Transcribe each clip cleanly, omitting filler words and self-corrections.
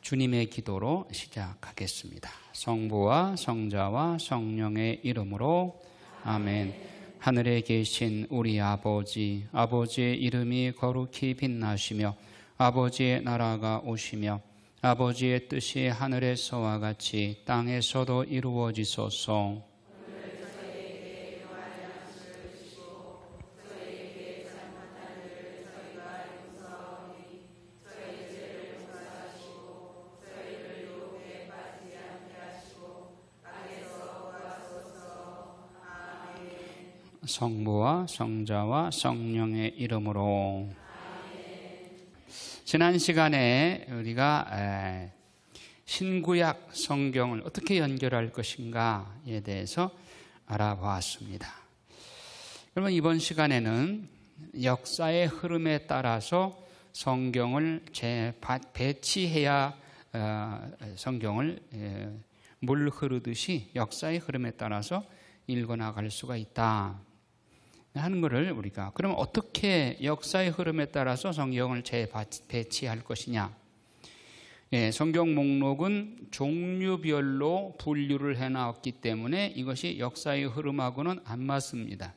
주님의 기도로 시작하겠습니다. 성부와 성자와 성령의 이름으로 아멘. 하늘에 계신 우리 아버지, 아버지의 이름이 거룩히 빛나시며 아버지의 나라가 오시며 아버지의 뜻이 하늘에서와 같이 땅에서도 이루어지소서. 성부와 성자와 성령의 이름으로. 지난 시간에 우리가 신구약 성경을 어떻게 연결할 것인가에 대해서 알아보았습니다. 그러면 이번 시간에는 역사의 흐름에 따라서 성경을 배치해야 성경을 물 흐르듯이 역사의 흐름에 따라서 읽어나갈 수가 있다 하는 것을 우리가, 그러면 어떻게 역사의 흐름에 따라서 성경을 배치할 것이냐. 성경 목록은 종류별로 분류를 해놨기 때문에 이것이 역사의 흐름하고는 안 맞습니다.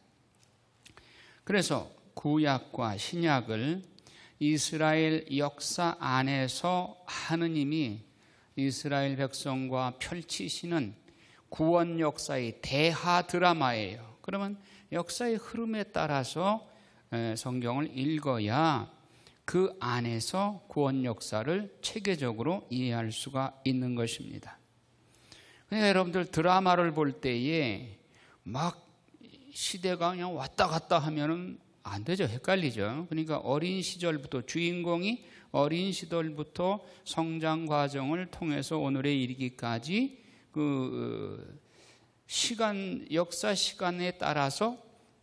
그래서 구약과 신약을 이스라엘 역사 안에서 하느님이 이스라엘 백성과 펼치시는 구원 역사의 대하 드라마예요. 그러면 역사의 흐름에 따라서 성경을 읽어야 그 안에서 구원 역사를 체계적으로 이해할 수가 있는 것입니다. 그러니까 여러분들 드라마를 볼 때에 막 시대가 그냥 왔다 갔다 하면은 안 되죠. 헷갈리죠. 그러니까 어린 시절부터, 주인공이 어린 시절부터 성장 과정을 통해서 오늘에 이르기까지 역사 시간에 따라서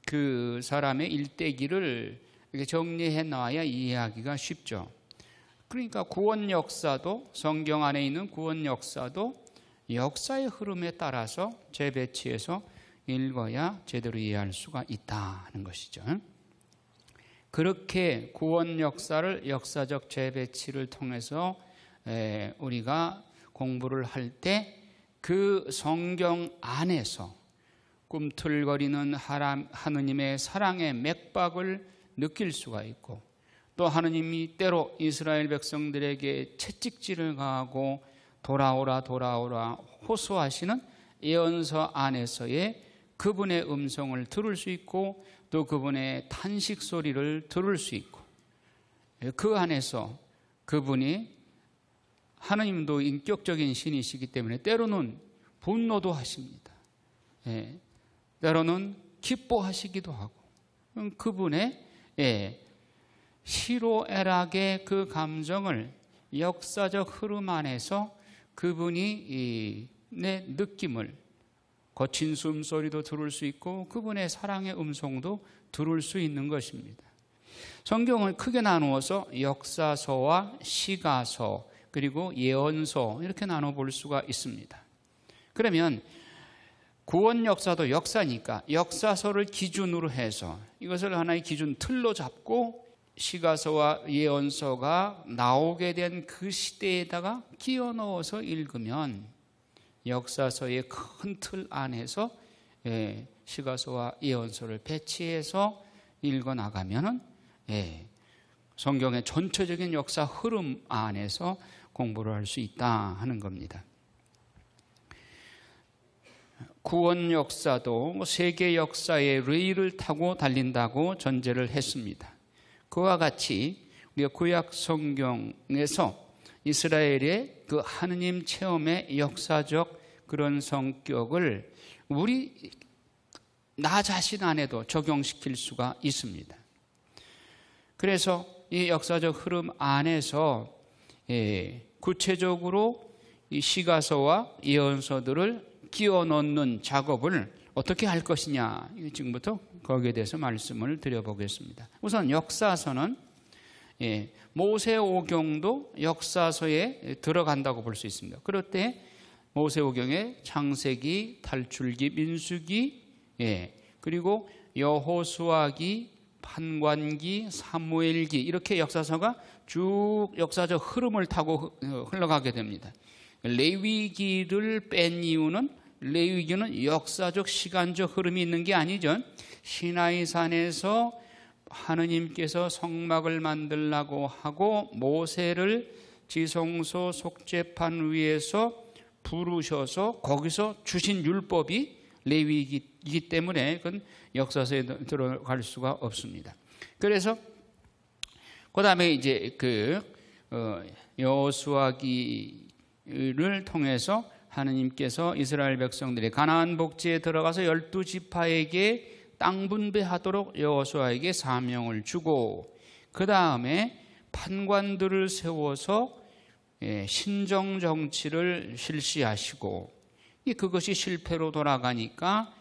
그 사람의 일대기를 정리해 놔야 이해하기가 쉽죠. 그러니까 구원 역사도, 성경 안에 있는 구원 역사도 역사의 흐름에 따라서 재배치해서 읽어야 제대로 이해할 수가 있다는 것이죠. 그렇게 구원 역사를 역사적 재배치를 통해서 우리가 공부를 할 때 그 성경 안에서 꿈틀거리는 하느님의 사랑의 맥박을 느낄 수가 있고, 또 하느님이 때로 이스라엘 백성들에게 채찍질을 가하고 돌아오라 호소하시는 예언서 안에서의 그분의 음성을 들을 수 있고, 또 그분의 탄식 소리를 들을 수 있고, 그 안에서 그분이, 하느님도 인격적인 신이시기 때문에 때로는 분노도 하십니다. 때로는 기뻐하시기도 하고, 그분의 희로애락의 그 감정을 역사적 흐름 안에서 그분이 내 느낌을, 거친 숨소리도 들을 수 있고 그분의 사랑의 음성도 들을 수 있는 것입니다. 성경을 크게 나누어서 역사서와 시가서 그리고 예언서 이렇게 나눠볼 수가 있습니다. 그러면 구원 역사도 역사니까 역사서를 기준으로 해서 이것을 하나의 기준 틀로 잡고 시가서와 예언서가 나오게 된 그 시대에다가 끼워 넣어서 읽으면 역사서의 큰 틀 안에서 시가서와 예언서를 배치해서 읽어나가면은 성경의 전체적인 역사 흐름 안에서 공부를 할 수 있다 하는 겁니다. 구원 역사도 세계 역사의 레일을 타고 달린다고 전제를 했습니다. 그와 같이 우리가 구약 성경에서 이스라엘의 그 하느님 체험의 역사적 그런 성격을 나 자신 안에도 적용시킬 수가 있습니다. 그래서 이 역사적 흐름 안에서 구체적으로 이 시가서와 예언서들을 끼워 넣는 작업을 어떻게 할 것이냐, 지금부터 거기에 대해서 말씀을 드려보겠습니다. 우선 역사서는 모세오경도 역사서에 들어간다고 볼 수 있습니다. 그럴 때 모세오경에 창세기, 탈출기, 민수기, 그리고 여호수아기, 판관기, 사무엘기 이렇게 역사서가 쭉 역사적 흐름을 타고 흘러가게 됩니다. 레위기를 뺀 이유는 레위기는 역사적 시간적 흐름이 있는 게 아니죠. 시나이산에서 하느님께서 성막을 만들라고 하고 모세를 지성소 속죄판 위에서 부르셔서 거기서 주신 율법이 레위기이기 때문에 그건 역사서에 들어갈 수가 없습니다. 그래서 그 다음에 이제 여호수아기를 통해서 하느님께서 이스라엘 백성들이 가나안 복지에 들어가서 12지파에게 땅 분배하도록 여호수아에게 사명을 주고 그 다음에 판관들을 세워서 신정 정치를 실시하시고 그것이 실패로 돌아가니까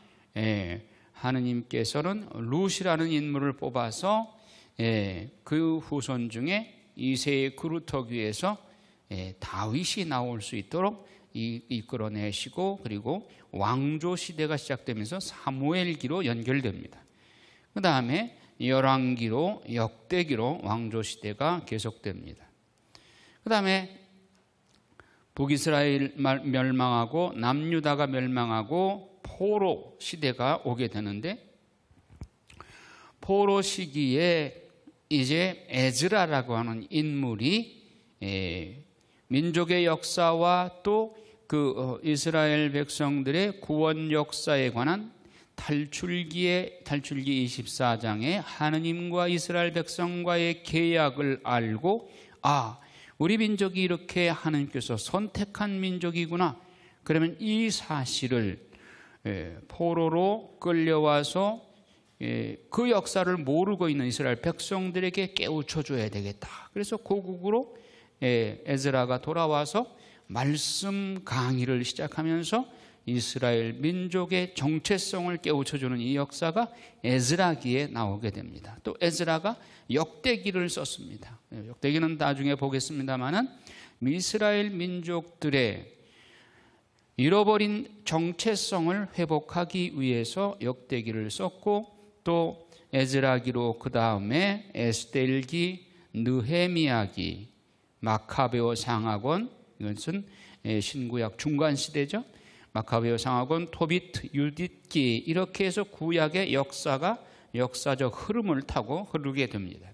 하느님께서는 룻이라는 인물을 뽑아서 그 후손 중에 이새의 그루터 위에서 다윗이 나올 수 있도록 이끌어내시고 그리고 왕조 시대가 시작되면서 사무엘기로 연결됩니다. 그 다음에 열왕기로 역대기로 왕조 시대가 계속됩니다. 그 다음에 북이스라엘 멸망하고 남유다가 멸망하고 포로 시대가 오게 되는데 포로 시기에 이제 에즈라라고 하는 인물이 민족의 역사와 또 그 이스라엘 백성들의 구원 역사에 관한 탈출기 24장에 하느님과 이스라엘 백성과의 계약을 알고 우리 민족이 이렇게 하느님께서 선택한 민족이구나. 그러면 이 사실을 포로로 끌려와서 그 역사를 모르고 있는 이스라엘 백성들에게 깨우쳐줘야 되겠다. 그래서 고국으로 에즈라가 돌아와서 말씀 강의를 시작하면서 이스라엘 민족의 정체성을 깨우쳐주는 이 역사가 에즈라기에 나오게 됩니다. 또 에즈라가 역대기를 썼습니다. 역대기는 나중에 보겠습니다만은 이스라엘 민족들의 잃어버린 정체성을 회복하기 위해서 역대기를 썼고 또 에즈라기로 그 다음에 에스겔기, 느헤미야기, 마카베오 상하권 이것은 신구약 중간 시대죠. 마카베오 상하권, 토비트, 유딧기 이렇게 해서 구약의 역사적 흐름을 타고 흐르게 됩니다.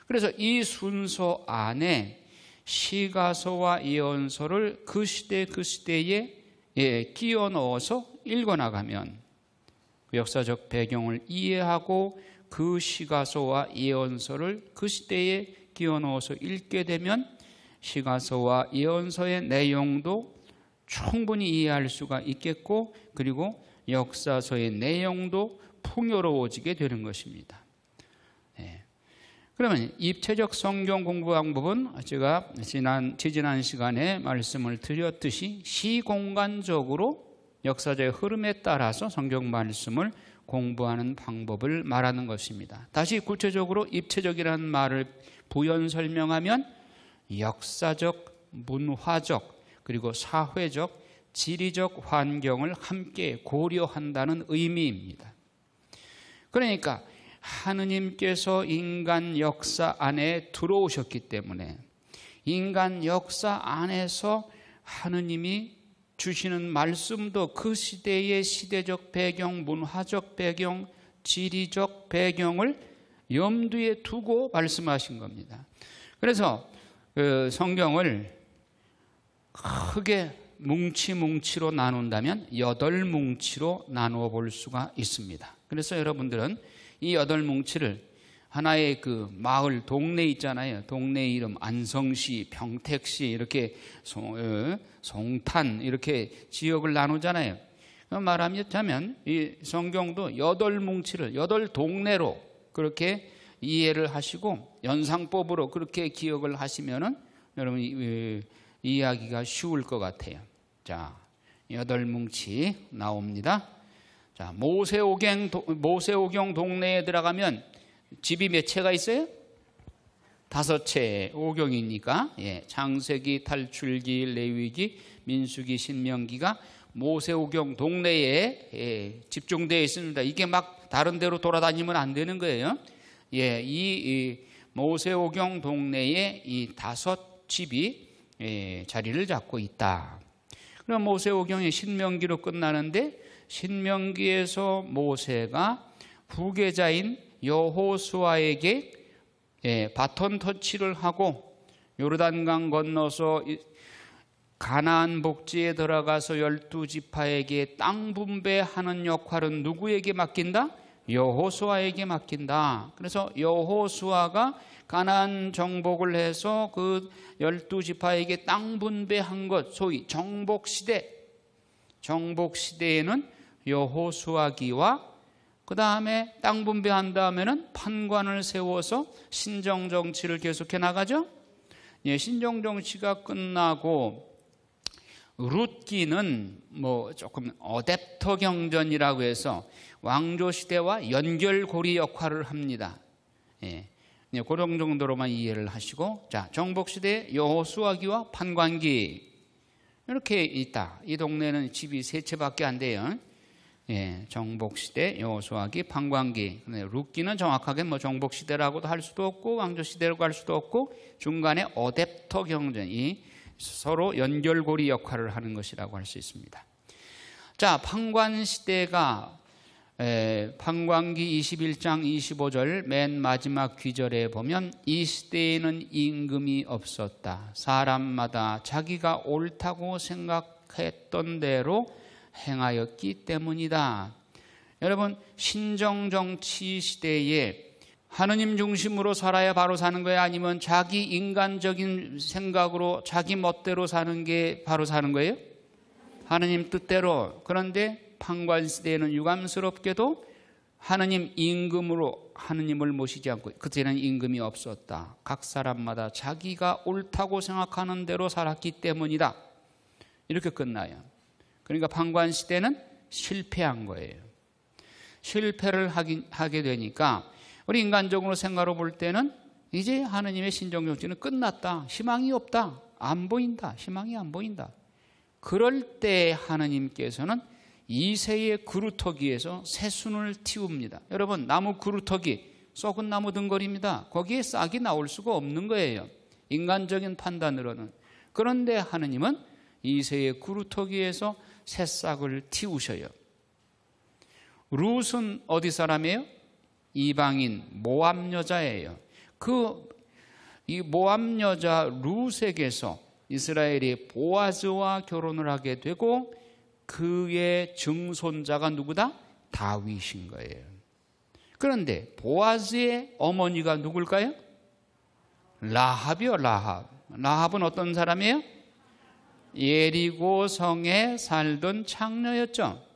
그래서 이 순서 안에 시가서와 예언서를 그 시대에 끼워 넣어서 읽어나가면 역사적 배경을 이해하고 그 시가서와 예언서를 그 시대에 끼워 넣어서 읽게 되면 시가서와 예언서의 내용도 충분히 이해할 수가 있겠고 그리고 역사서의 내용도 풍요로워지게 되는 것입니다. 그러면 입체적 성경 공부 방법은 제가 지난 시간에 말씀을 드렸듯이 시공간적으로 역사적 흐름에 따라서 성경 말씀을 공부하는 방법을 말하는 것입니다. 다시 구체적으로 입체적이라는 말을 부연 설명하면 역사적, 문화적, 그리고 사회적, 지리적 환경을 함께 고려한다는 의미입니다. 그러니까 하느님께서 인간 역사 안에 들어오셨기 때문에 인간 역사 안에서 하느님이 주시는 말씀도 그 시대의 시대적 배경, 문화적 배경, 지리적 배경을 염두에 두고 말씀하신 겁니다. 그래서 그 성경을 크게 뭉치로 나눈다면 8뭉치로 나누어 볼 수가 있습니다. 그래서 여러분들은 이 8뭉치를 하나의 그 마을 동네 있잖아요. 동네 이름 안성시, 평택시 이렇게 송탄 이렇게 지역을 나누잖아요. 말하자면 이 성경도 8뭉치를 8동네로 그렇게 이해를 하시고 연상법으로 그렇게 기억을 하시면은 여러분 이해하기가 쉬울 것 같아요. 자, 8뭉치 나옵니다. 자, 모세오경 동네에 들어가면 집이 몇 채가 있어요? 5채, 오경이니까 창세기, 탈출기, 레위기, 민수기, 신명기가 모세오경 동네에 집중되어 있습니다. 이게 막 다른 데로 돌아다니면 안 되는 거예요. 이 모세오경 동네에 이 5집이 자리를 잡고 있다. 그럼 모세오경이 신명기로 끝나는데 신명기에서 모세가 후계자인 여호수아에게 바톤 터치를 하고 요르단강 건너서 가나안 복지에 들어가서 12지파에게 땅 분배하는 역할은 누구에게 맡긴다? 여호수아에게 맡긴다. 그래서 여호수아가 가나안 정복을 해서 그 12지파에게 땅 분배한 것, 소위 정복시대. 정복시대에는 여호수아기와 그 다음에 땅 분배한 다음에는 판관을 세워서 신정정치를 계속해 나가죠. 신정정치가 끝나고 룻기는 조금 어댑터 경전이라고 해서 왕조 시대와 연결고리 역할을 합니다. 그런 정도로만 이해를 하시고, 자, 정복 시대 여호수아기와 판관기 이렇게 있다. 이 동네는 집이 3채밖에 안 돼요. 정복 시대 여호수아기, 판관기. 룻기는 정확하게 정복 시대라고도 할 수도 없고 왕조 시대라고 할 수도 없고 중간에 어댑터 경전이 서로 연결고리 역할을 하는 것이라고 할 수 있습니다. 자, 판관 시대가 판관기 21장 25절 맨 마지막 귀절에 보면 이 시대에는 임금이 없었다. 사람마다 자기가 옳다고 생각했던 대로 행하였기 때문이다. 여러분, 신정정치 시대에 하느님 중심으로 살아야 바로 사는 거예요? 아니면 자기 인간적인 생각으로 자기 멋대로 사는 게 바로 사는 거예요? 하느님 뜻대로. 그런데 판관 시대에는 유감스럽게도 하느님 임금으로 하느님을 모시지 않고, 그때는 임금이 없었다. 각 사람마다 자기가 옳다고 생각하는 대로 살았기 때문이다. 이렇게 끝나요. 그러니까 판관 시대는 실패한 거예요. 실패를 하게 되니까 우리 인간적으로 생각으로 볼 때는 이제 하느님의 신정정치는 끝났다. 희망이 없다. 안 보인다. 희망이 안 보인다. 그럴 때 하느님께서는 이새의 그루터기에서 새순을 틔웁니다. 여러분, 나무 그루터기, 썩은 나무 등거리입니다. 거기에 싹이 나올 수가 없는 거예요. 인간적인 판단으로는. 그런데 하느님은 이새의 그루터기에서 새싹을 틔우셔요. 룻은 어디 사람이에요? 이방인 모압 여자예요. 이 모압 여자 룻에게서 이스라엘이 보아즈와 결혼을 하게 되고 그의 증손자가 누구다? 다윗인 거예요. 그런데 보아즈의 어머니가 누굴까요? 라합이요. 라합은 어떤 사람이에요? 예리고 성에 살던 창녀였죠.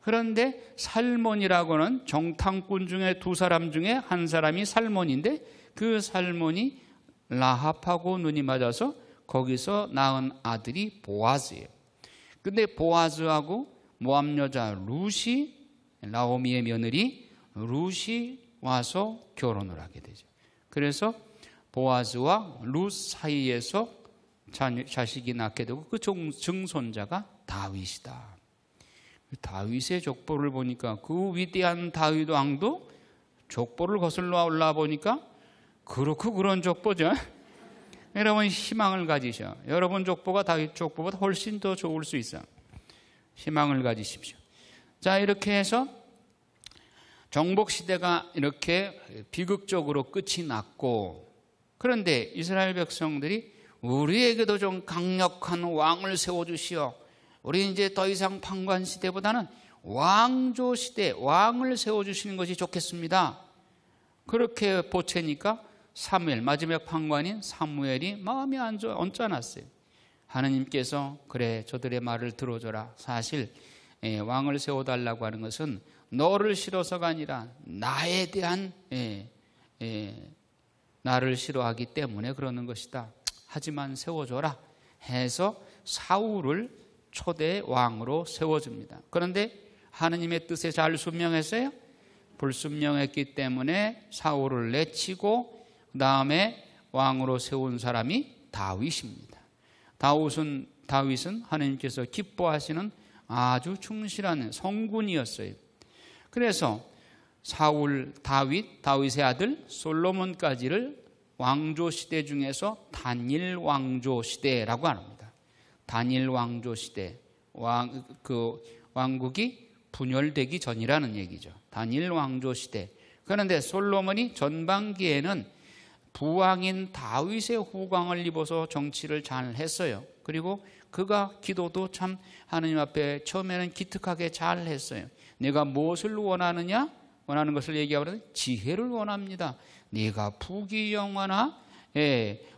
그런데 살몬이라고는 정탐꾼 중에 2사람 중에 한 사람이 살몬인데 그 살몬이 라합하고 눈이 맞아서 거기서 낳은 아들이 보아즈예요. 근데 보아즈하고 모압 여자 룻이, 나오미의 며느리 룻이 와서 결혼을 하게 되죠. 그래서 보아즈와 룻 사이에서 자식이 낳게 되고 그 증손자가 다윗이다. 다윗의 족보를 보니까 그 위대한 다윗 왕도 족보를 거슬러 올라 보니까 그렇고 그런 족보죠. 여러분, 희망을 가지셔. 여러분 족보가 다윗 족보보다 훨씬 더 좋을 수 있어요. 희망을 가지십시오. 자, 이렇게 해서 정복시대가 이렇게 비극적으로 끝이 났고, 그런데 이스라엘 백성들이 우리에게도 좀 강력한 왕을 세워주시오. 우리 이제 더 이상 판관 시대보다는 왕조 시대, 왕을 세워주시는 것이 좋겠습니다. 그렇게 보채니까 사무엘, 마지막 판관인 사무엘이 마음이 언짢았어요. 하느님께서 그래, 저들의 말을 들어줘라. 사실 왕을 세워달라고 하는 것은 너를 싫어서가 아니라 나에 대한 나를 싫어하기 때문에 그러는 것이다. 하지만 세워줘라 해서 사울을 초대 왕으로 세워줍니다. 그런데 하느님의 뜻에 잘 순명했어요? 불순명했기 때문에 사울을 내치고 그 다음에 왕으로 세운 사람이 다윗입니다. 다윗은 하느님께서 기뻐하시는 아주 충실한 성군이었어요. 그래서 사울, 다윗의 아들 솔로몬까지를 왕조 시대 중에서 단일 왕조 시대라고 합니다. 단일 왕조 시대, 왕국이 분열되기 전이라는 얘기죠. 단일 왕조 시대. 그런데 솔로몬이 전반기에는 부왕인 다윗의 후광을 입어서 정치를 잘 했어요. 그리고 그가 기도도 참 하느님 앞에 처음에는 기특하게 잘 했어요. 내가 무엇을 원하느냐? 원하는 것을 얘기하면 지혜를 원합니다. 네가 부귀영화나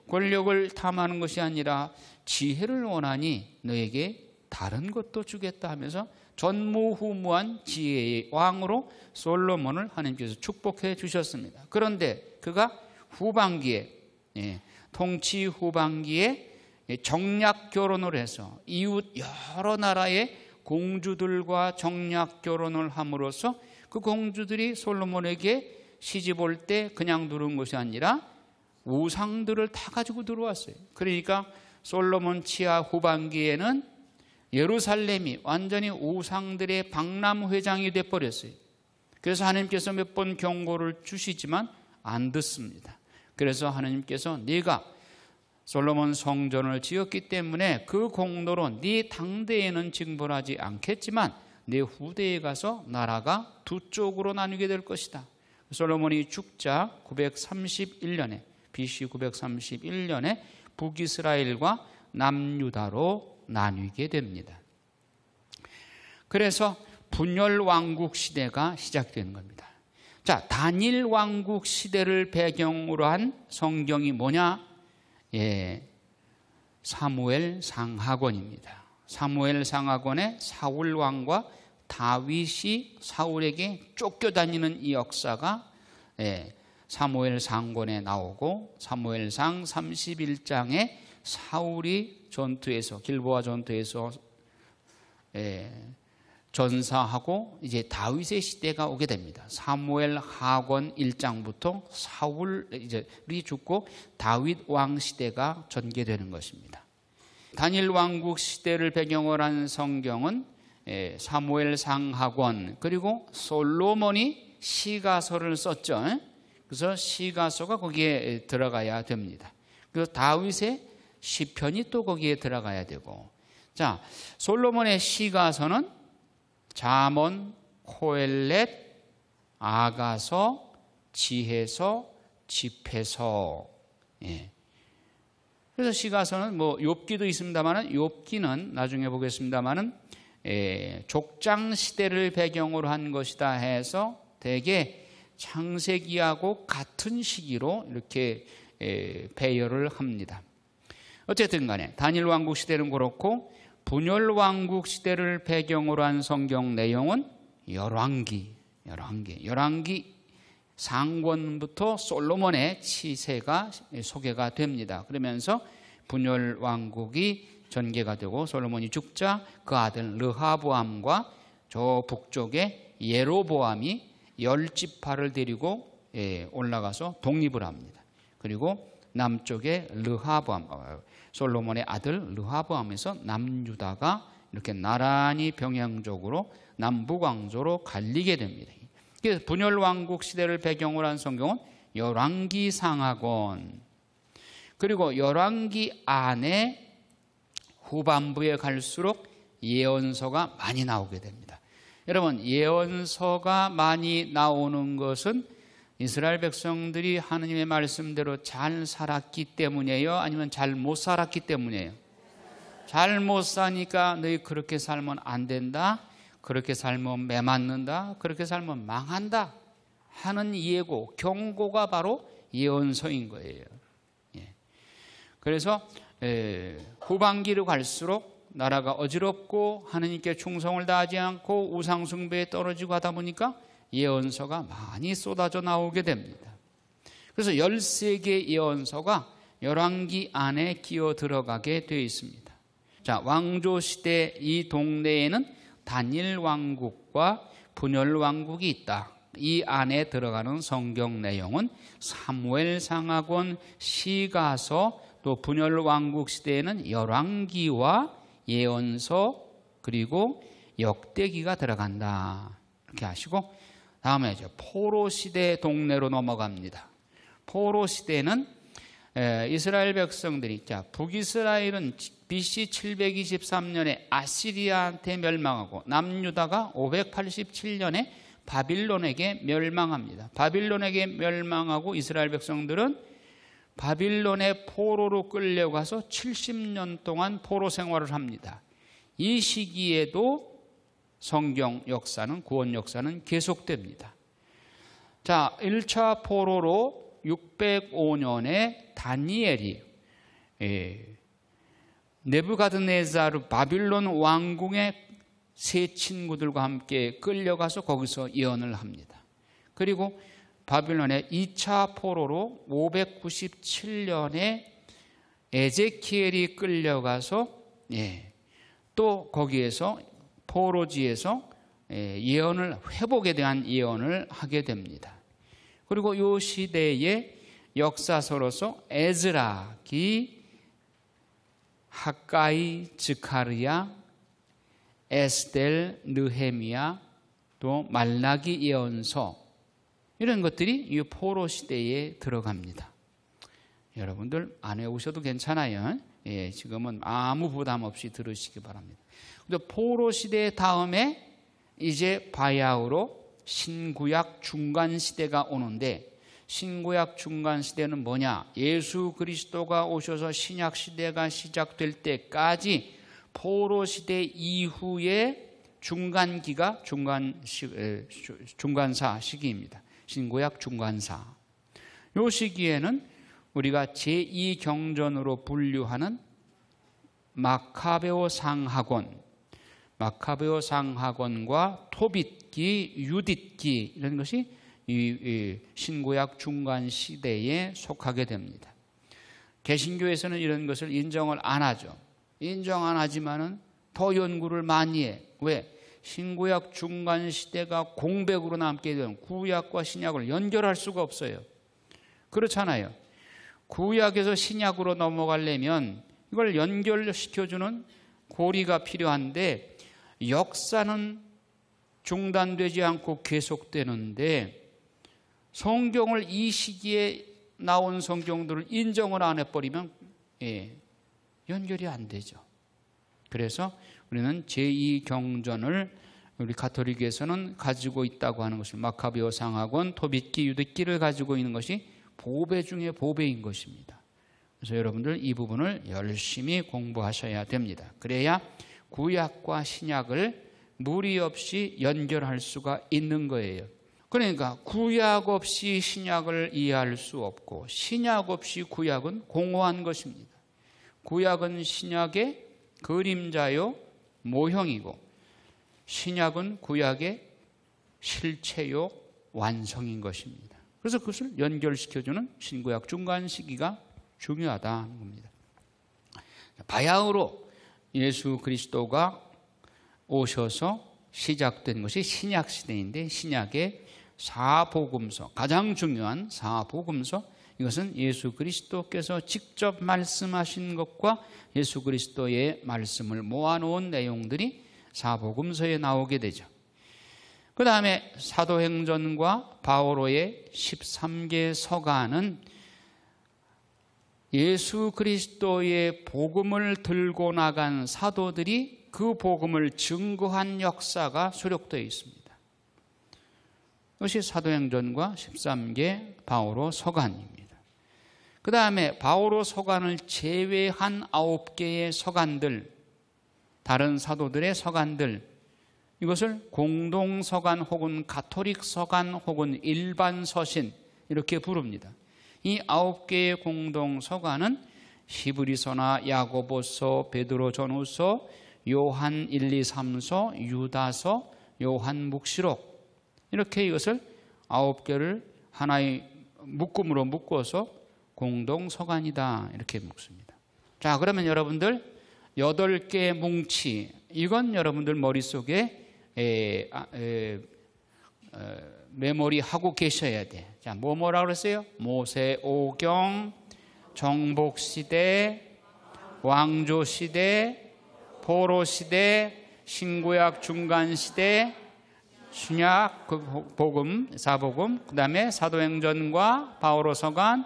권력을 탐하는 것이 아니라 지혜를 원하니 너에게 다른 것도 주겠다 하면서 전무후무한 지혜의 왕으로 솔로몬을 하나님께서 축복해 주셨습니다. 그런데 그가 후반기에 통치 후반기에 정략 결혼을 해서 이웃 여러 나라의 공주들과 정략 결혼을 함으로써 그 공주들이 솔로몬에게 시집 올 때 그냥 들어온 것이 아니라 우상들을 다 가지고 들어왔어요. 그러니까 솔로몬 치하 후반기에는 예루살렘이 완전히 우상들의 박람회장이 돼버렸어요. 그래서 하나님께서 몇 번 경고를 주시지만 안 듣습니다. 그래서 하나님께서 네가 솔로몬 성전을 지었기 때문에 그 공로로 네 당대에는 징벌하지 않겠지만 내 후대에 가서 나라가 두 쪽으로 나뉘게 될 것이다. 솔로몬이 죽자 931년에 BC 931년에 북이스라엘과 남유다로 나뉘게 됩니다. 그래서 분열 왕국 시대가 시작되는 겁니다. 자, 단일 왕국 시대를 배경으로 한 성경이 뭐냐? 사무엘 상하권입니다. 사무엘 상하권에 사울 왕과 다윗이 사울에게 쫓겨다니는 이 역사가 사무엘 상권에 나오고 사무엘상 31장에 사울이 전투에서 길보아 전투에서 전사하고 이제 다윗의 시대가 오게 됩니다. 사무엘 하권 1장부터 사울이 죽고 다윗 왕 시대가 전개되는 것입니다. 단일 왕국 시대를 배경으로 한 성경은 사무엘 상하권 그리고 솔로몬이 시가서를 썼죠. 그래서 시가서가 거기에 들어가야 됩니다. 그래서 다윗의 시편이 또 거기에 들어가야 되고, 자, 솔로몬의 시가서는 잠언, 코엘렛, 아가서, 지혜서, 집회서. 그래서 시가서는 뭐 욥기도 있습니다만은 욥기는 나중에 보겠습니다만은 족장 시대를 배경으로 한 것이다 해서 되게 창세기하고 같은 시기로 이렇게 배열을 합니다. 어쨌든 간에 단일 왕국 시대는 그렇고 분열 왕국 시대를 배경으로 한 성경 내용은 열왕기 상권부터 솔로몬의 치세가 소개가 됩니다. 그러면서 분열 왕국이 전개가 되고 솔로몬이 죽자 그 아들 르하보암과 저 북쪽에 예로보암이 10지파를 데리고 올라가서 독립을 합니다. 그리고 남쪽에 르하보암, 솔로몬의 아들 르하보암에서 남유다가 이렇게 나란히 병행적으로 남북왕조로 갈리게 됩니다. 그래서 분열 왕국 시대를 배경으로 한 성경은 열왕기 상하권, 그리고 열왕기 안에 후반부에 갈수록 예언서가 많이 나오게 됩니다. 여러분, 예언서가 많이 나오는 것은 이스라엘 백성들이 하느님의 말씀대로 잘 살았기 때문이에요? 아니면 잘 못 살았기 때문이에요? 잘 못 사니까 너희 그렇게 살면 안 된다, 그렇게 살면 매 맞는다, 그렇게 살면 망한다 하는 예고, 경고가 바로 예언서인 거예요. 그래서 후반기로 갈수록 나라가 어지럽고 하느님께 충성을 다하지 않고 우상숭배에 떨어지고 하다 보니까 예언서가 많이 쏟아져 나오게 됩니다. 그래서 13개의 예언서가 열왕기 안에 끼어 들어가게 되어 있습니다. 자, 왕조시대 이 동네에는 단일 왕국과 분열 왕국이 있다. 이 안에 들어가는 성경 내용은 사무엘 상하권, 시가서, 또 분열 왕국 시대에는 열왕기와 예언서 그리고 역대기가 들어간다. 이렇게 하시고, 다음에 이제 포로 시대 동네로 넘어갑니다. 포로 시대는 이스라엘 백성들이, 북이스라엘은 BC 723년에 아시리아한테 멸망하고 남유다가 587년에 바빌론에게 멸망합니다. 바빌론에게 멸망하고 이스라엘 백성들은 바빌론의 포로로 끌려가서 70년 동안 포로 생활을 합니다. 이 시기에도 성경 역사는, 구원 역사는 계속됩니다. 자, 1차 포로로 605년에 다니엘이 느부갓네살 바빌론 왕궁의 세 친구들과 함께 끌려가서 거기서 예언을 합니다. 그리고 바빌론의 2차 포로로 597년에 에제키엘이 끌려가서 또 거기에서 포로지에서 예언을, 회복에 대한 예언을 하게 됩니다. 그리고 이 시대의 역사서로서 에즈라기, 학가이, 즈카르야, 에스델, 느헤미야, 또 말라기 예언서, 이런 것들이 이 포로 시대에 들어갑니다. 여러분들 안 외우셔도 괜찮아요. 지금은 아무 부담 없이 들으시기 바랍니다. 근데 포로 시대 다음에 이제 바야흐로 신구약 중간 시대가 오는데, 신구약 중간 시대는 뭐냐? 예수 그리스도가 오셔서 신약 시대가 시작될 때까지 포로 시대 이후의 중간기가 중간사 시기입니다. 신구약 중간사. 이 시기에는 우리가 제2경전으로 분류하는 마카베오 상하권과 토빗기, 유딧기, 이런 것이 이 신구약 중간 시대에 속하게 됩니다. 개신교에서는 이런 것을 인정을 안 하죠. 인정 안 하지만은 더 연구를 많이 해. 왜? 신구약 중간 시대가 공백으로 남게 되면 구약과 신약을 연결할 수가 없어요. 그렇잖아요. 구약에서 신약으로 넘어가려면 이걸 연결시켜주는 고리가 필요한데, 역사는 중단되지 않고 계속되는데 성경을, 이 시기에 나온 성경들을 인정을 안 해버리면 연결이 안 되죠. 그래서 우리는 제2경전을 우리 가톨릭에서는 가지고 있다고 하는 것을, 마카베오 상하권, 토빗기, 유딧기를 가지고 있는 것이 보배 중에 보배인 것입니다. 그래서 여러분들 이 부분을 열심히 공부하셔야 됩니다. 그래야 구약과 신약을 무리 없이 연결할 수가 있는 거예요. 그러니까 구약 없이 신약을 이해할 수 없고, 신약 없이 구약은 공허한 것입니다. 구약은 신약의 그림자요, 모형이고, 신약은 구약의 실체요, 완성인 것입니다. 그래서 그것을 연결시켜주는 신구약 중간 시기가 중요하다는 겁니다. 바야흐로 예수 그리스도가 오셔서 시작된 것이 신약 시대인데, 신약의 사복음서, 가장 중요한 사복음서, 이것은 예수 그리스도께서 직접 말씀하신 것과 예수 그리스도의 말씀을 모아놓은 내용들이 사복음서에 나오게 되죠. 그 다음에 사도행전과 바오로의 13개 서가는 예수 그리스도의 복음을 들고 나간 사도들이 그 복음을 증거한 역사가 수록되어 있습니다. 이것이 사도행전과 13개 바오로 서간입니다. 그 다음에 바오로 서간을 제외한 9개의 서간들, 다른 사도들의 서간들, 이것을 공동서간 혹은 가톨릭 서간 혹은 일반 서신, 이렇게 부릅니다. 이 9개의 공동서간은 히브리서나 야고보서, 베드로전후서, 요한 1, 2, 3서, 유다서, 요한 묵시록, 이렇게 이것을 9개를 하나의 묶음으로 묶어서 공동서간이다, 이렇게 묶습니다. 자, 그러면 여러분들 8개의 뭉치, 이건 여러분들 머릿속에 메모리하고 계셔야 돼. 자, 뭐라고 그랬어요? 모세오경, 정복시대, 왕조시대, 포로시대, 신구약 중간시대, 신약 복음, 사복음, 그 다음에 사도행전과 바오로서간,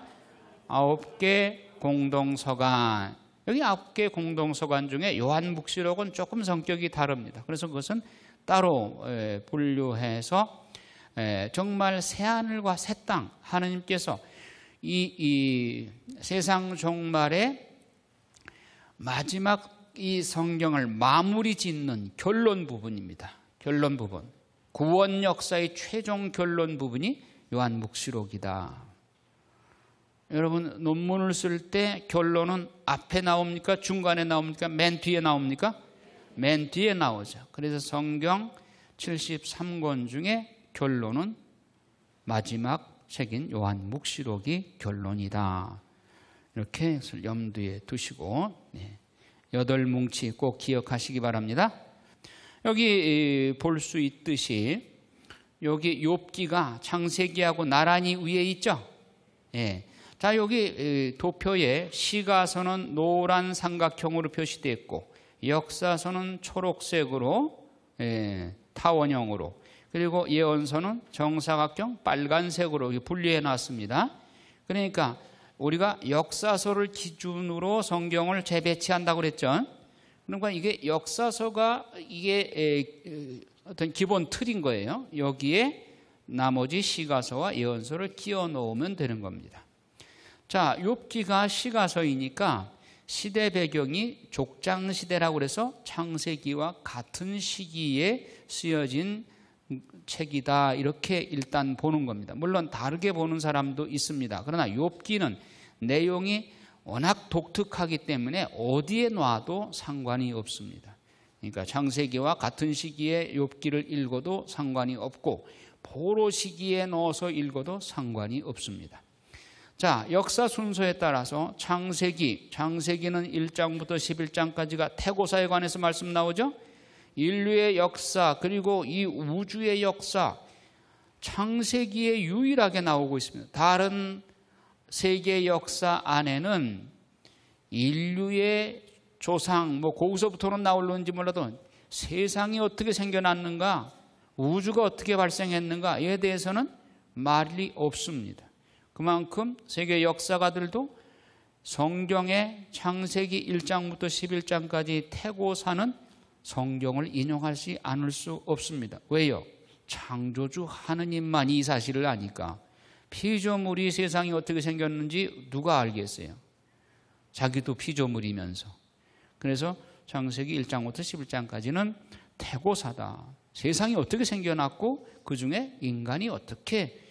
9개 공동서간. 여기 9개 공동서간 중에 요한묵시록은 조금 성격이 다릅니다. 그래서 그것은 따로 분류해서 정말 새하늘과 새 땅, 하느님께서 이 세상 종말에 마지막 이 성경을 마무리 짓는 결론 부분입니다. 결론 부분. 구원 역사의 최종 결론 부분이 요한묵시록이다. 여러분, 논문을 쓸 때 결론은 앞에 나옵니까? 중간에 나옵니까? 맨 뒤에 나옵니까? 맨 뒤에 나오죠. 그래서 성경 73권 중에 결론은 마지막 책인 요한묵시록이 결론이다. 이렇게 염두에 두시고 8뭉치 꼭 기억하시기 바랍니다. 여기 볼 수 있듯이 여기 욥기가 창세기하고 나란히 위에 있죠. 자, 여기 도표에 시가서는 노란 삼각형으로 표시되어 있고 역사서는 초록색으로 타원형으로, 그리고 예언서는 정사각형 빨간색으로 분리해 놨습니다. 그러니까 우리가 역사서를 기준으로 성경을 재배치한다고 그랬죠. 그러니까 이게 역사서가 이게 어떤 기본 틀인 거예요. 여기에 나머지 시가서와 예언서를 끼워 넣으면 되는 겁니다. 자, 욥기가 시가서이니까 시대 배경이 족장시대라고 그래서 창세기와 같은 시기에 쓰여진 책이다, 이렇게 일단 보는 겁니다. 물론 다르게 보는 사람도 있습니다. 그러나 욥기는 내용이 워낙 독특하기 때문에 어디에 놔도 상관이 없습니다. 그러니까 창세기와 같은 시기에 욥기를 읽어도 상관이 없고 포로 시기에 넣어서 읽어도 상관이 없습니다. 자, 역사 순서에 따라서 창세기는 1장부터 11장까지가 태고사에 관해서 말씀 나오죠. 인류의 역사, 그리고 이 우주의 역사, 창세기에 유일하게 나오고 있습니다. 다른 세계의 역사 안에는 인류의 조상, 거기서부터는 나올는지 몰라도 세상이 어떻게 생겨났는가, 우주가 어떻게 발생했는가에 대해서는 말이 없습니다. 그만큼 세계 역사가들도 성경의 창세기 1장부터 11장까지 태고사는 성경을 인용하지 않을 수 없습니다. 왜요? 창조주 하느님만이 이 사실을 아니까. 피조물이 세상이 어떻게 생겼는지 누가 알겠어요? 자기도 피조물이면서. 그래서 창세기 1장부터 11장까지는 태고사다. 세상이 어떻게 생겨났고 그 중에 인간이 어떻게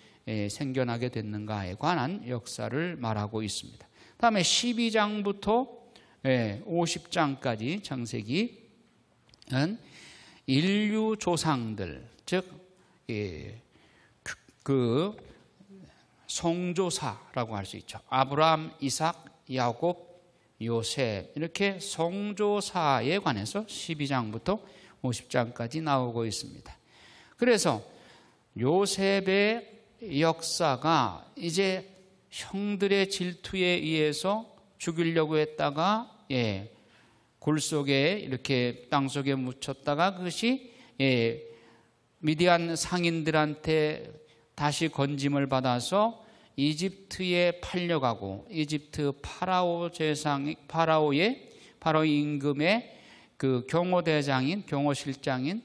생겨나게 됐는가에 관한 역사를 말하고 있습니다. 다음에 12장부터 50장까지 창세기는 인류 조상들, 즉 그 성조사라고 할 수 있죠. 아브라함, 이삭, 야곱, 요셉, 이렇게 성조사에 관해서 12장부터 50장까지 나오고 있습니다. 그래서 요셉의 역사가 이제 형들의 질투에 의해서 죽이려고 했다가 굴 속에 이렇게 땅 속에 묻혔다가 그것이 미디안 상인들한테 다시 건짐을 받아서 이집트에 팔려가고 이집트 파라오 파라오의 임금의 그 경호실장인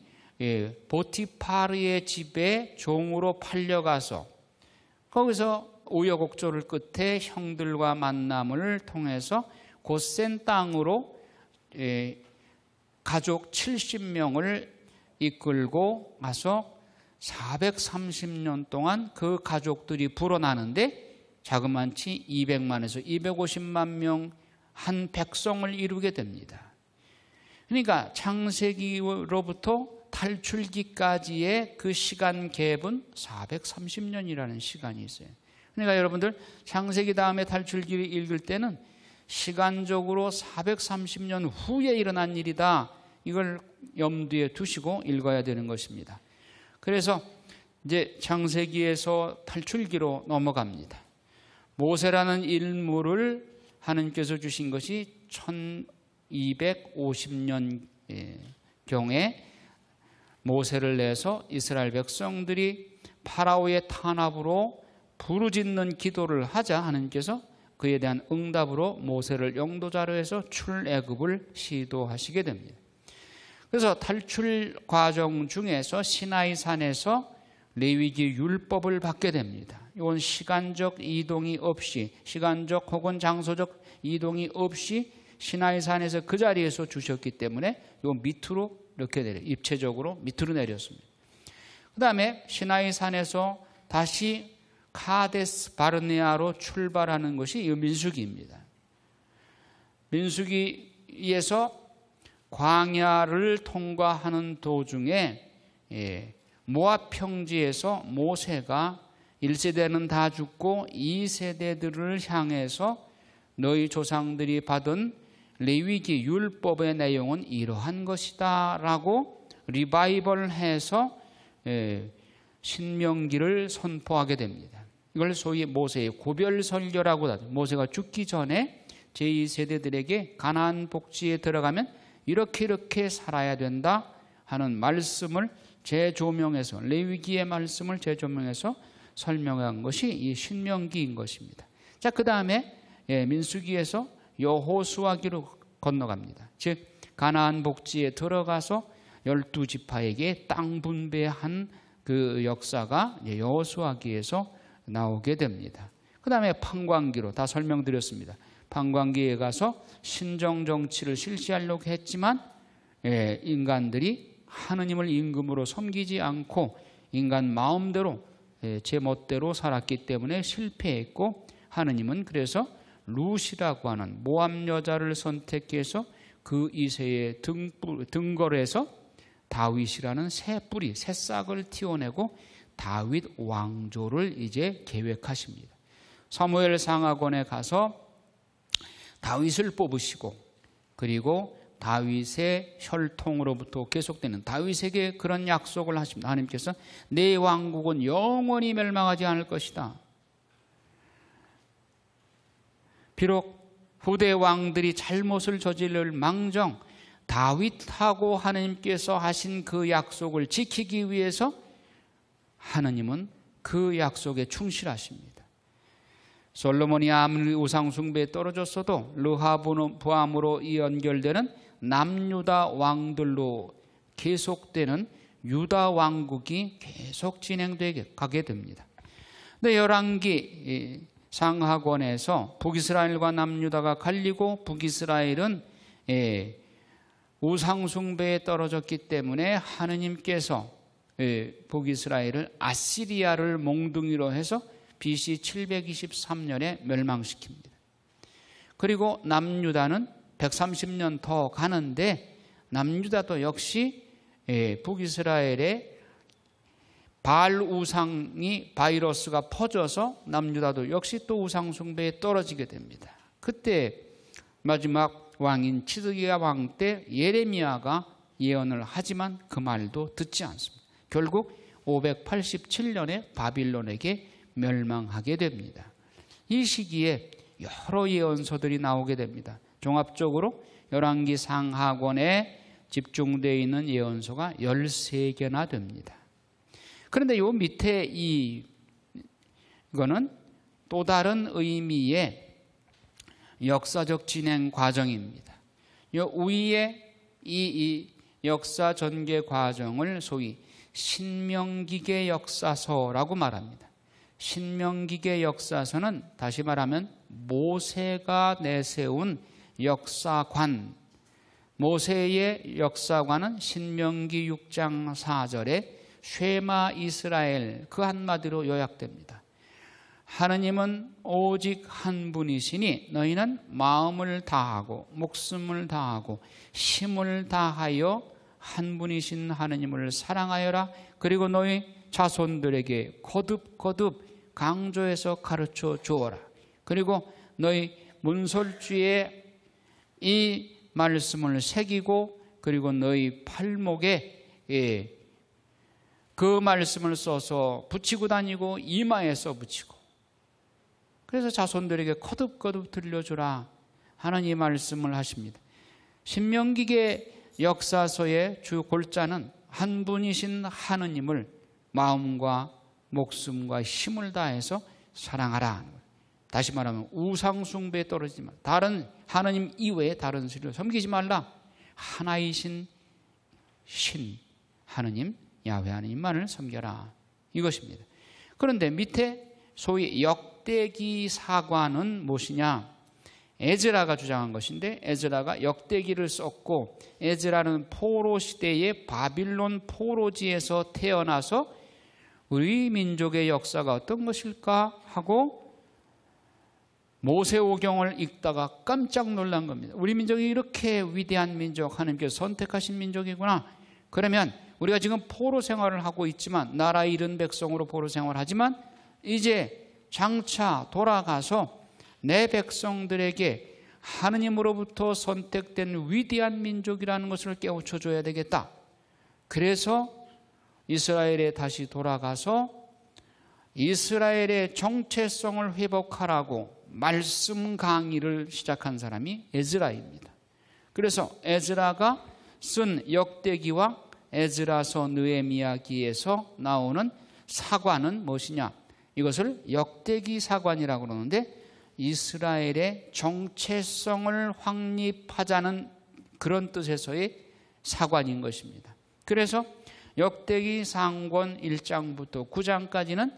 보티파르의 집에 종으로 팔려가서 거기서 우여곡절을 끝에 형들과 만남을 통해서 곧센 땅으로 가족 70명을 이끌고 가서 430년 동안 그 가족들이 불어나는데 자그만치 200만에서 250만 명 한 백성을 이루게 됩니다. 그러니까 창세기로부터 탈출기까지의 그 시간 갭은 430년이라는 시간이 있어요. 그러니까 여러분들 창세기 다음에 탈출기를 읽을 때는 시간적으로 430년 후에 일어난 일이다, 이걸 염두에 두시고 읽어야 되는 것입니다. 그래서 이제 창세기에서 탈출기로 넘어갑니다. 모세라는 인물을 하느님께서 주신 것이 1250년 경에 모세를 내서 이스라엘 백성들이 파라오의 탄압으로 부르짖는 기도를 하자 하나님께서 그에 대한 응답으로 모세를 용도자로 해서 출애굽을 시도하시게 됩니다. 그래서 탈출 과정 중에서 시나이 산에서 레위기 율법을 받게 됩니다. 이건 시간적 이동이 없이, 시간적 혹은 장소적 이동이 없이 시나이 산에서 그 자리에서 주셨기 때문에 이 밑으로 이렇게 내려, 입체적으로 밑으로 내렸습니다. 그 다음에 시나이 산에서 다시 카데스 바르네아로 출발하는 것이 이 민수기입니다. 민수기에서 광야를 통과하는 도중에 모압 평지에서 모세가 1세대는 다 죽고 2세대들을 향해서 너희 조상들이 받은 레위기 율법의 내용은 이러한 것이다 라고 리바이벌해서 신명기를 선포하게 됩니다. 이걸 소위 모세의 고별설교라고 하죠. 모세가 죽기 전에 제2세대들에게 가나안 복지에 들어가면 이렇게 살아야 된다 하는 말씀을 재조명해서, 레위기의 말씀을 재조명해서 설명한 것이 이 신명기인 것입니다. 자, 그 다음에 민수기에서 여호수아기로 건너갑니다. 즉 가나안 복지에 들어가서 12지파에게 땅 분배한 그 역사가 여호수아기에서 나오게 됩니다. 그 다음에 판관기로 다 설명드렸습니다. 판관기에 가서 신정 정치를 실시하려고 했지만 인간들이 하느님을 임금으로 섬기지 않고 인간 마음대로 제 멋대로 살았기 때문에 실패했고, 하느님은 그래서 룻이라고 하는 모압 여자를 선택해서 그 이세의 등걸에서 다윗이라는 새 뿌리, 새싹을 틔워내고 다윗 왕조를 이제 계획하십니다. 사무엘 상하곤에 가서 다윗을 뽑으시고, 그리고 다윗의 혈통으로부터 계속되는 다윗에게 그런 약속을 하십니다. 하나님께서 내 왕국은 영원히 멸망하지 않을 것이다. 비록 후대 왕들이 잘못을 저지를 망정 다윗하고 하나님께서 하신 그 약속을 지키기 위해서 하나님은 그 약속에 충실하십니다. 솔로몬이 아무리 우상 숭배에 떨어졌어도 르하보암으로 연결되는 남유다 왕들로 계속되는 유다 왕국이 계속 진행되게 가게 됩니다. 근데 열왕기 상하권에서 북이스라엘과 남유다가 갈리고, 북이스라엘은 우상 숭배에 떨어졌기 때문에 하느님께서 북이스라엘을 아시리아를 몽둥이로 해서 BC 723년에 멸망시킵니다. 그리고 남유다는 130년 더 가는데, 남유다도 역시 북이스라엘의 바알 우상이 바이러스가 퍼져서 남유다도 역시 또 우상 숭배에 떨어지게 됩니다. 그때 마지막 왕인 치드기야 왕 때 예레미야가 예언을 하지만 그 말도 듣지 않습니다. 결국 587년에 바빌론에게 멸망하게 됩니다. 이 시기에 여러 예언서들이 나오게 됩니다. 종합적으로 열왕기 상하권에 집중되어 있는 예언서가 13개나 됩니다. 그런데 이 밑에 이거는 또 다른 의미의 역사적 진행 과정입니다. 이 위에 이 역사 전개 과정을 소위 신명기계 역사서라고 말합니다. 신명기계 역사서는 다시 말하면 모세가 내세운 역사관, 모세의 역사관은 신명기 6장 4절에 쉐마 이스라엘, 그 한마디로 요약됩니다. 하느님은 오직 한 분이시니 너희는 마음을 다하고 목숨을 다하고 힘을 다하여 한 분이신 하느님을 사랑하여라. 그리고 너희 자손들에게 거듭거듭 강조해서 가르쳐 주어라. 그리고 너희 문설주에 이 말씀을 새기고, 그리고 너희 팔목에 그 말씀을 써서 붙이고 다니고 이마에 써 붙이고, 그래서 자손들에게 거듭거듭 들려주라 하는 이 말씀을 하십니다. 신명기계 역사서의 주 골자는 한 분이신 하느님을 마음과 목숨과 힘을 다해서 사랑하라. 다시 말하면 우상 숭배에 떨어지지 말라. 다른 하느님 이외에 다른 신을 섬기지 말라. 하나이신 신 하느님 야훼 하느님만을 섬겨라. 이것입니다. 그런데 밑에 소위 역대기 사관은 무엇이냐? 에즈라가 주장한 것인데, 에즈라가 역대기를 썼고, 에즈라는 포로 시대의 바빌론 포로지에서 태어나서 우리 민족의 역사가 어떤 것일까 하고 모세오경을 읽다가 깜짝 놀란 겁니다. 우리 민족이 이렇게 위대한 민족, 하나님께서 선택하신 민족이구나. 그러면 우리가 지금 포로 생활을 하고 있지만, 나라 잃은 백성으로 포로 생활하지만 이제 장차 돌아가서 내 백성들에게 하느님으로부터 선택된 위대한 민족이라는 것을 깨우쳐줘야 되겠다. 그래서 이스라엘에 다시 돌아가서 이스라엘의 정체성을 회복하라고 말씀 강의를 시작한 사람이 에즈라입니다. 그래서 에즈라가 쓴 역대기와 에즈라서 느헤미야기에서 나오는 사관은 무엇이냐? 이것을 역대기 사관이라고 그러는데, 이스라엘의 정체성을 확립하자는 그런 뜻에서의 사관인 것입니다. 그래서 역대기 상권 1장부터 9장까지는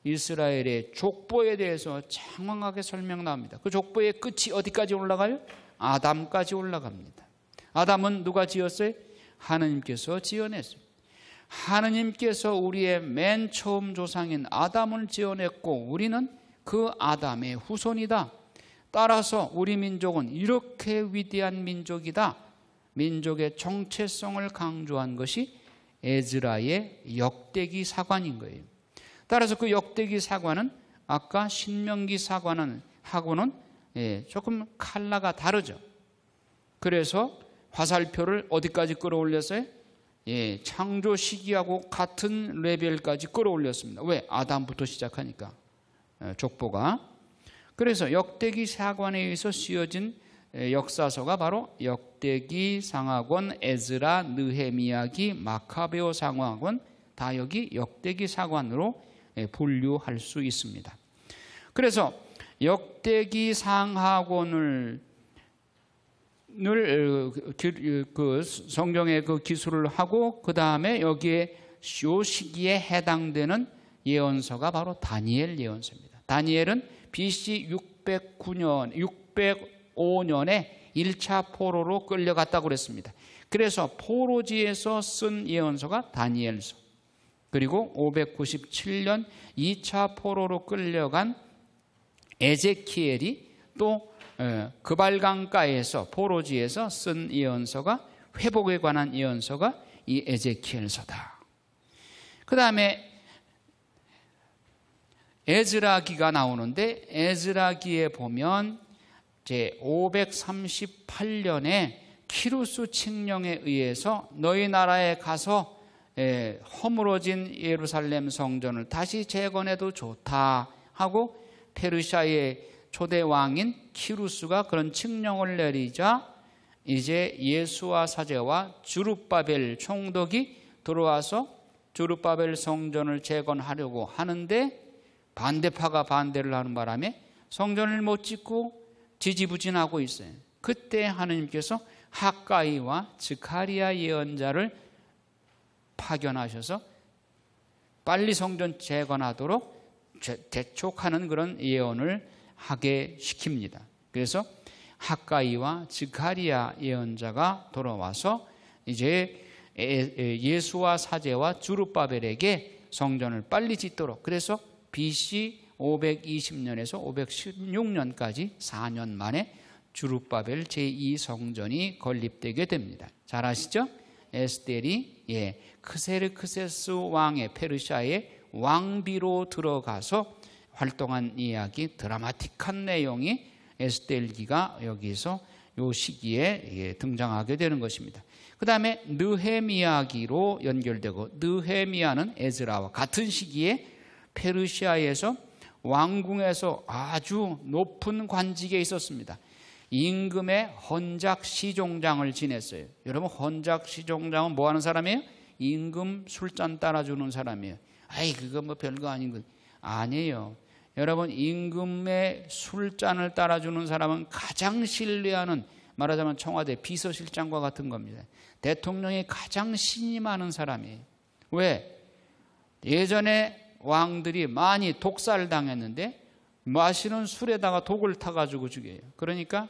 이스라엘의 족보에 대해서 장황하게 설명 나옵니다. 그 족보의 끝이 어디까지 올라가요? 아담까지 올라갑니다. 아담은 누가 지었어요? 하느님께서 지어냈어요. 하느님께서 우리의 맨 처음 조상인 아담을 지어냈고 우리는 그 아담의 후손이다. 따라서 우리 민족은 이렇게 위대한 민족이다. 민족의 정체성을 강조한 것이 에즈라의 역대기 사관인 거예요. 따라서 그 역대기 사관은 아까 신명기 사관은 하고는 조금 컬러가 다르죠. 그래서 화살표를 어디까지 끌어올렸어요? 창조 시기하고 같은 레벨까지 끌어올렸습니다. 왜? 아담부터 시작하니까 족보가. 그래서 역대기 사관에 의해서 쓰여진 역사서가 바로 역대기, 상하권, 에즈라, 느헤미야기, 마카베오 상하권, 다 여기 역대기 사관으로 분류할 수 있습니다. 그래서 역대기 상하권을 그 성경에 그 기술을 하고 그 다음에 여기에 요 시기에 해당되는 예언서가 바로 다니엘 예언서입니다. 다니엘은 BC 605년에 1차 포로로 끌려갔다고 그랬습니다. 그래서 포로지에서 쓴 예언서가 다니엘서, 그리고 597년 2차 포로로 끌려간 에제키엘이 또 그발강가에서 포로지에서 쓴 예언서가, 회복에 관한 예언서가 이 에제키엘서다. 그 다음에 에즈라기가 나오는데, 에즈라기에 보면 제 538년에 키루스 칙령에 의해서 너희 나라에 가서 허물어진 예루살렘 성전을 다시 재건해도 좋다 하고 페르시아의 초대 왕인 키루스가 그런 칙령을 내리자 이제 예수와 사제와 주룹바벨 총독이 들어와서 주룹바벨 성전을 재건하려고 하는데, 반대파가 반대를 하는 바람에 성전을 못 짓고 지지부진하고 있어요. 그때 하느님께서 학가이와 스가랴 예언자를 파견하셔서 빨리 성전 재건하도록 재촉하는 그런 예언을 하게 시킵니다. 그래서 학가이와 스가랴 예언자가 돌아와서 이제 예수와 사제와 주룹바벨에게 성전을 빨리 짓도록, 그래서 BC 520년에서 516년까지 4년 만에 주룹바벨 제2성전이 건립되게 됩니다. 잘 아시죠? 에스델이 크세르크세스 왕의 페르시아의 왕비로 들어가서 활동한 이야기, 드라마틱한 내용이 에스델기가 여기서 이 시기에 등장하게 되는 것입니다. 그 다음에 느헤미야기로 연결되고, 느헤미야는 에즈라와 같은 시기에 페르시아에서 왕궁에서 아주 높은 관직에 있었습니다. 임금의 헌작 시종장을 지냈어요. 여러분, 헌작 시종장은 뭐 하는 사람이에요? 임금 술잔 따라주는 사람이에요. 아이 그거 뭐 별거 아닌 거 아니에요. 여러분 임금의 술잔을 따라주는 사람은 가장 신뢰하는, 말하자면 청와대 비서실장과 같은 겁니다. 대통령이 가장 신이 많은 사람이에요. 왜? 예전에 왕들이 많이 독살당했는데 마시는 술에다가 독을 타가지고 죽여요. 그러니까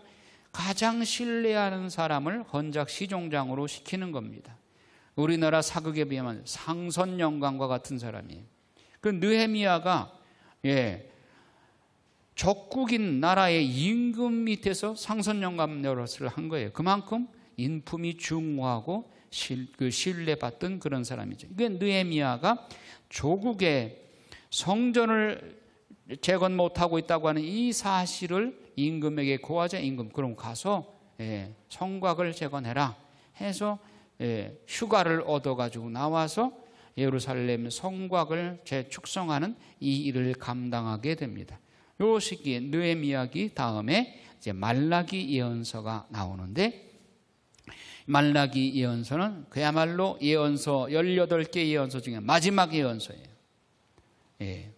가장 신뢰하는 사람을 헌작 시종장으로 시키는 겁니다. 우리나라 사극에 비하면 상선영광과 같은 사람이에요. 그 느헤미야가 적국인 나라의 임금 밑에서 상선영감 노릇을 한 거예요. 그만큼 인품이 중후하고 신뢰받던 그런 사람이죠. 이게 느헤미야가 조국의 성전을 재건 못하고 있다고 하는 이 사실을 임금에게 고하자. 임금 그럼 가서 성곽을 재건해라 해서 휴가를 얻어가지고 나와서 예루살렘 성곽을 재축성하는 이 일을 감당하게 됩니다. 요 시기에 느헤미야기 다음에 이제 말라기 예언서가 나오는데, 말라기 예언서는 그야말로 예언서 18개 예언서 중에 마지막 예언서예요.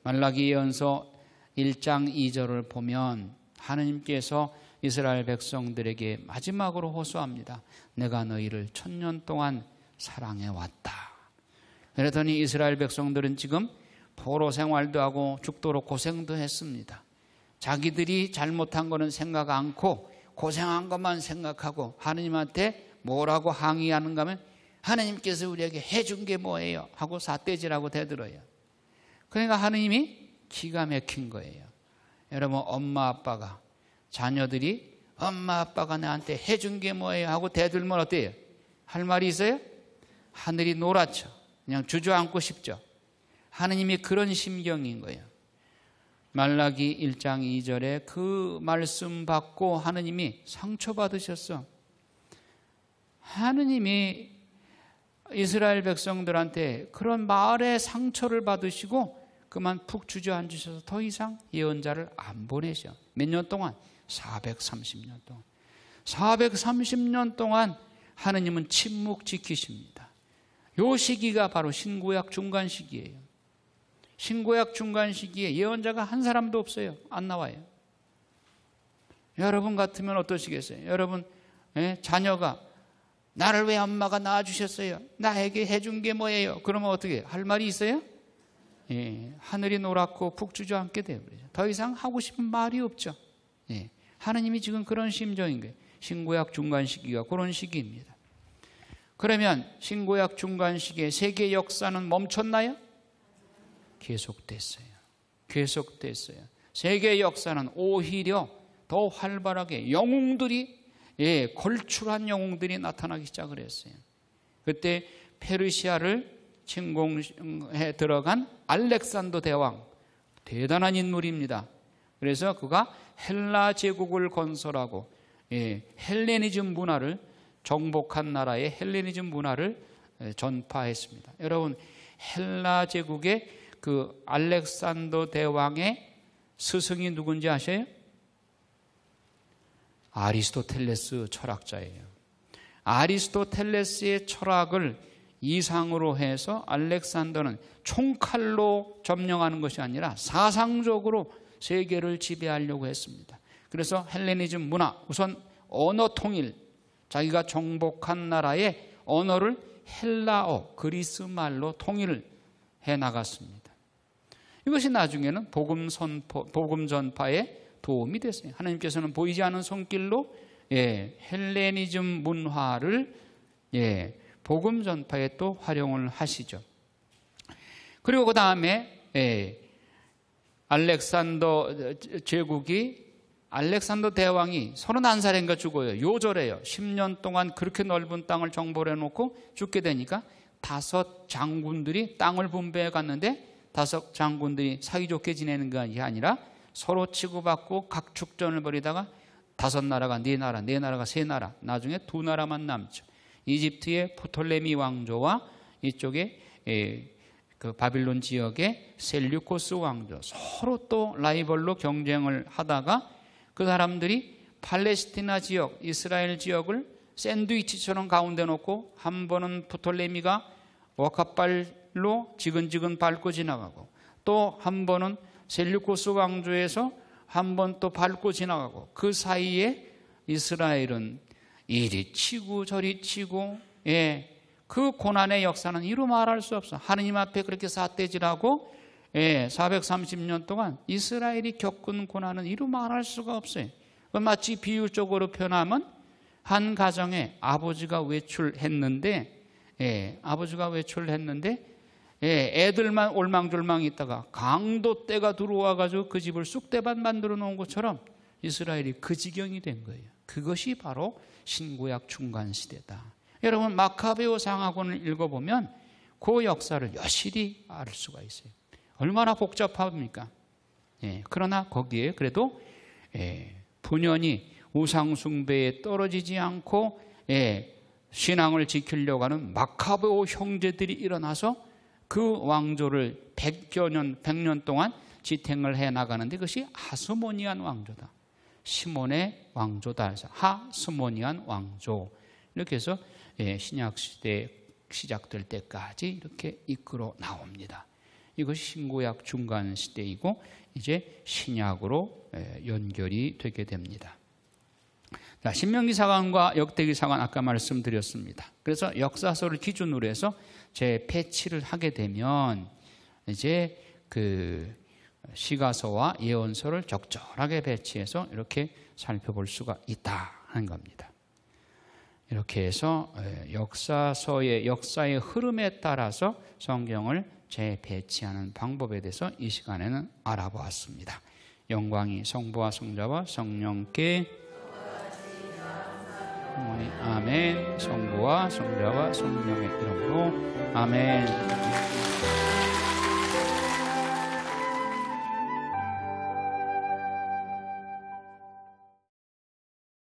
말라기 예언서 1장 2절을 보면 하느님께서 이스라엘 백성들에게 마지막으로 호소합니다. 내가 너희를 1000년 동안 사랑해왔다. 그랬더니 이스라엘 백성들은 지금 포로 생활도 하고 죽도록 고생도 했습니다. 자기들이 잘못한 거는 생각 않고 고생한 것만 생각하고 하느님한테 뭐라고 항의하는가 하면 하느님께서 우리에게 해준 게 뭐예요? 하고 삿대질하고 대들어요. 그러니까 하느님이 기가 막힌 거예요. 여러분 엄마 아빠가 자녀들이 엄마 아빠가 나한테 해준 게 뭐예요? 하고 대들면 어때요? 할 말이 있어요? 하늘이 노랗죠. 그냥 주저앉고 싶죠. 하느님이 그런 심경인 거예요. 말라기 1장 2절에 그 말씀 받고 하느님이 상처받으셨어. 하느님이 이스라엘 백성들한테 그런 말에 상처를 받으시고 그만 푹 주저앉으셔서 더 이상 예언자를 안 보내셔. 몇 년 동안? 430년 동안. 430년 동안 하느님은 침묵 지키십니다. 요 시기가 바로 신구약 중간 시기예요. 신구약 중간 시기에 예언자가 한 사람도 없어요. 안 나와요. 여러분 같으면 어떠시겠어요? 여러분 자녀가 나를 왜 엄마가 낳아주셨어요? 나에게 해준 게 뭐예요? 그러면 어떻게 할 말이 있어요? 하늘이 노랗고 푹 주저앉게 돼요. 더 이상 하고 싶은 말이 없죠. 하느님이 지금 그런 심정인 거예요. 신구약 중간 시기가 그런 시기입니다. 그러면 신구약 중간 시기에 세계 역사는 멈췄나요? 계속됐어요. 계속됐어요. 세계 역사는 오히려 더 활발하게 영웅들이 걸출한 영웅들이 나타나기 시작을 했어요. 그때 페르시아를 침공해 들어간 알렉산더 대왕, 대단한 인물입니다. 그래서 그가 헬라 제국을 건설하고 헬레니즘 문화를 정복한 나라의 헬레니즘 문화를 전파했습니다. 여러분 헬라 제국의 그 알렉산더 대왕의 스승이 누군지 아세요? 아리스토텔레스 철학자예요. 아리스토텔레스의 철학을 이상으로 해서 알렉산더는 총칼로 점령하는 것이 아니라 사상적으로 세계를 지배하려고 했습니다. 그래서 헬레니즘 문화, 우선 언어 통일, 자기가 정복한 나라의 언어를 헬라어, 그리스 말로 통일을 해나갔습니다. 이것이 나중에는 복음 전파에 도움이 됐어요. 하나님께서는 보이지 않는 손길로 헬레니즘 문화를 복음 전파에 또 활용을 하시죠. 그리고 그 다음에 알렉산더 제국이 알렉산더 대왕이 31살인가 죽어요. 요절해요. 10년 동안 그렇게 넓은 땅을 정벌해 놓고 죽게 되니까 5 장군들이 땅을 분배해 갔는데 5 장군들이 사이좋게 지내는 것이 아니라 서로 치고받고 각축전을 벌이다가 5 나라가 4나라, 4나라가 3나라, 나중에 2나라만 남죠. 이집트의 프톨레미 왕조와 이쪽에 그 바빌론 지역의 셀류코스 왕조, 서로 또 라이벌로 경쟁을 하다가 그 사람들이 팔레스티나 지역, 이스라엘 지역을 샌드위치처럼 가운데 놓고 한 번은 프톨레미가 wakap발로 지근지근 밟고 지나가고, 또 한 번은 셀루코스 왕조에서 한 번 또 밟고 지나가고, 그 사이에 이스라엘은 이리 치고 저리 치고, 그 고난의 역사는 이루 말할 수 없어. 하느님 앞에 그렇게 삿대질하고 430년 동안 이스라엘이 겪은 고난은 이루 말할 수가 없어요. 마치 비유적으로 표현하면 한 가정에 아버지가 외출했는데 애들만 올망졸망 있다가 강도 때가 들어와가지고 그 집을 쑥대밭 만들어 놓은 것처럼 이스라엘이 그 지경이 된 거예요. 그것이 바로 신구약 중간시대다. 여러분, 마카베오 상하권을 읽어보면 그 역사를 여실히 알 수가 있어요. 얼마나 복잡합니까? 그러나 거기에 그래도 분연히 우상숭배에 떨어지지 않고 신앙을 지키려고 하는 마카베오 형제들이 일어나서 그 왕조를 100년 동안 지탱을 해나가는데, 그것이 하스모니안 왕조다. 시몬의 왕조다. 해서 하스모니안 왕조. 이렇게 해서 신약시대 시작될 때까지 이렇게 이끌어 나옵니다. 이것이 신구약 중간시대이고 이제 신약으로 연결이 되게 됩니다. 자, 신명기사관과 역대기사관 아까 말씀드렸습니다. 그래서 역사서를 기준으로 해서 재배치를 하게 되면 이제 그 시가서와 예언서를 적절하게 배치해서 이렇게 살펴볼 수가 있다 하는 겁니다. 이렇게 해서 역사의 흐름에 따라서 성경을 재배치하는 방법에 대해서 이 시간에는 알아보았습니다. 영광이 성부와 성자와 성령께 아멘. 성부와 성자와 성령의 이름으로 아멘.